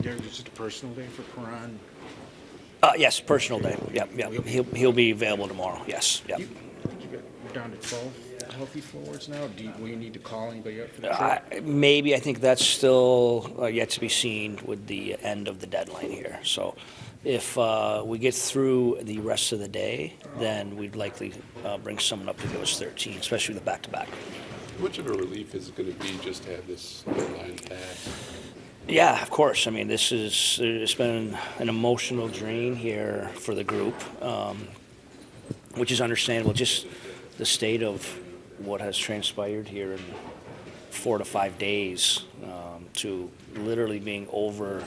Derek, is it a personal day for Perron? Yes, personal day. Yep. He'll be available tomorrow. Yes. Yep. You're down to 12 healthy forwards now. Will you need to call anybody up for the trip? Maybe. I think that's still yet to be seen with the end of the deadline here. So if we get through the rest of the day, then we'd likely bring someone up to give us 13, especially with the back-to-back. How much of a relief is it going to be just to have this deadline pass? Yeah, of course. I mean, it's been an emotional drain here for the group, which is understandable. Just the state of what has transpired here in 4 to 5 days, to literally being over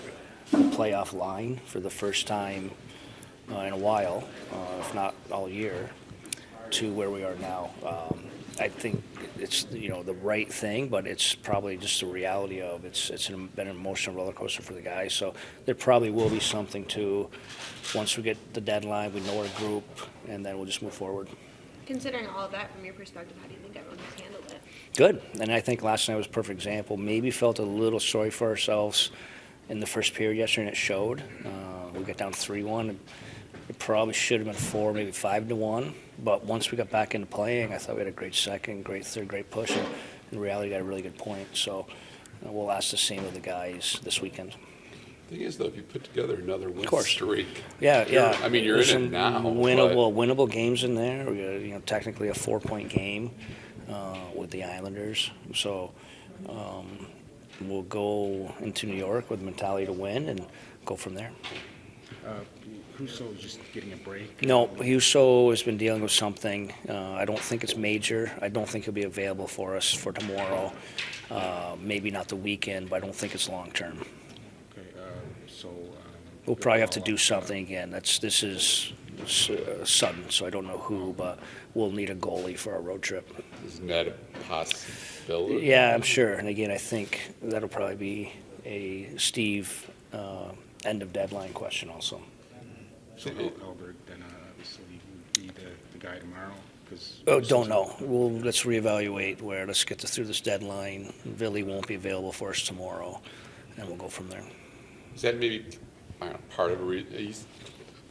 the playoff line for the first time in a while, if not all year, to where we are now. I think it's the right thing, but it's probably just the reality of it's been an emotional roller coaster for the guys. So there probably will be something to, once we get the deadline, we know our group, and then we'll just move forward. Considering all of that from your perspective, how do you think everyone has handled it? Good, and I think last night was a perfect example. Maybe felt a little sorry for ourselves in the first period yesterday, and it showed. We got down 3-1. It probably should have been 4, maybe 5-1. But once we got back into playing, I thought we had a great second, great third, great push, and in reality got a really good point. So we'll ask the same of the guys this weekend. The thing is, though, if you put together another win streak, yeah. I mean, you're in it now. Winnable games in there. We got, technically a 4-point game with the Islanders. So we'll go into New York with the mentality to win and go from there. Husso is just getting a break? No, Husso has been dealing with something. I don't think it's major. I don't think he'll be available for us for tomorrow. Maybe not the weekend, but I don't think it's long term. Okay, We'll probably have to do something again. This is sudden, so I don't know who, but we'll need a goalie for our road trip. Isn't that a possibility? Yeah, I'm sure. And again, I think that'll probably be a Steve end of deadline question also. So Albert, then obviously would be the guy tomorrow? Don't know. Let's reevaluate let's get through this deadline. Billy won't be available for us tomorrow, and we'll go from there. Is that maybe part of the reason?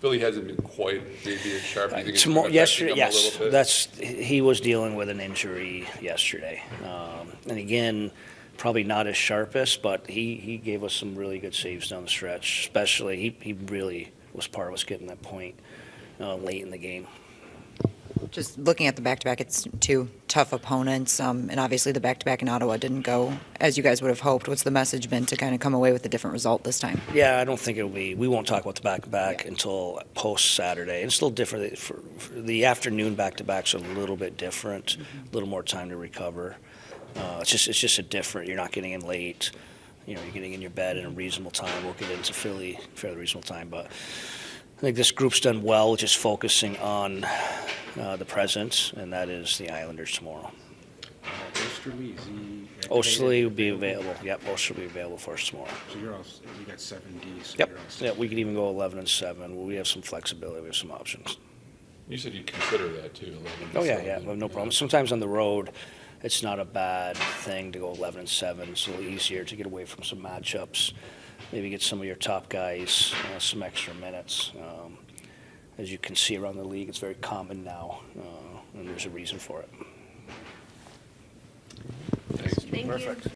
Billy hasn't been quite maybe as sharp. Do you think it's yesterday, him yes. a little bit? He was dealing with an injury yesterday, and again, probably not as sharpest, but he gave us some really good saves down the stretch. Especially, he really was part of us getting that point late in the game. Just looking at the back-to-back, it's 2 tough opponents, and obviously the back-to-back in Ottawa didn't go as you guys would have hoped. What's the message been to kind of come away with a different result this time? Yeah, I don't think it'll be. We won't talk about the back-to-back until post-Saturday. It's a little different. For the afternoon back-to-backs are a little bit different, a little more time to recover. It's just a different. You're not getting in late. You're getting in your bed in a reasonable time. We'll get into Philly fairly reasonable time, but I think this group's done well, just focusing on the present, and that is the Islanders tomorrow. Osterley, is he? Osterley will be available. Yep, Osterley will be available for us tomorrow. So you got 7 Ds. So Yep. you're all set. Yeah, we could even go 11-7. We have some flexibility. We have some options. You said you'd consider that too. 11 Oh yeah, no problem. Sometimes on the road, it's not a bad thing to go 11-7. It's a little easier to get away from some matchups. Maybe get some of your top guys some extra minutes. As you can see around the league, it's very common now, and there's a reason for it. Thanks. Thank you.